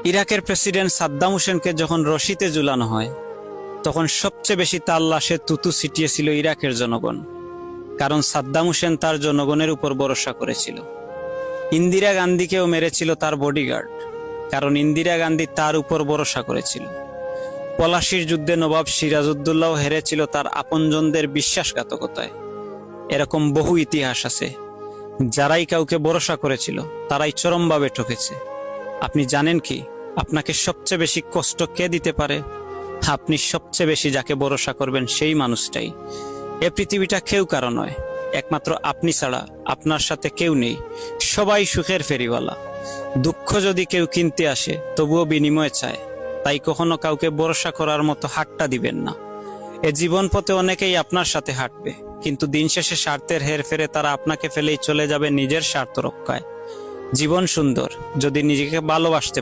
ইরাকের প্রেসিডেন্ট সাদ্দাম হোসেনকে যখন রশিতে ঝুলানো হয় তখন সবচেয়ে বেশি তার লাশে তুতু ছিটিয়েছিল ইরাকের জনগণ, কারণ সাদ্দাম হোসেন তার জনগণের উপর ভরসা করেছিল। ইন্দিরা গান্ধীকেও মেরেছিল তার বডিগার্ড, কারণ ইন্দিরা গান্ধী তার উপর ভরসা করেছিল। পলাশির যুদ্ধে নবাব সিরাজউদ্দৌলাও হেরেছিল তার আপনজনদের বিশ্বাসঘাতকতায়। এরকম বহু ইতিহাস আছে। যারাই কাউকে ভরসা করেছিল তারাই চরমভাবে ঠকেছে। আপনি জানেন কি আপনাকে সবচেয়ে বেশি কষ্ট কে দিতে পারে? আপনি সবচেয়ে বেশি যাকে ভরসা করবেন সেই মানুষটাই। এ পৃথিবীটা কেউ কারো নয়, একমাত্র আপনি ছাড়া আপনার সাথে কেউ নেই। সবাই সুখের ফেরিওয়ালা। দুঃখ যদি কেউ কিনতে আসে তবুও বিনিময় চায়। তাই কখনো কাউকে ভরসা করার মতো হাতটা দিবেন না। এ জীবন পথে অনেকেই আপনার সাথে হাঁটবে, কিন্তু দিন শেষে স্বার্থের হেরফেরে তারা আপনাকে ফেলেই চলে যাবে নিজের স্বার্থ রক্ষায়। জীবন সুন্দর যদি নিজেকে ভালোবাসতে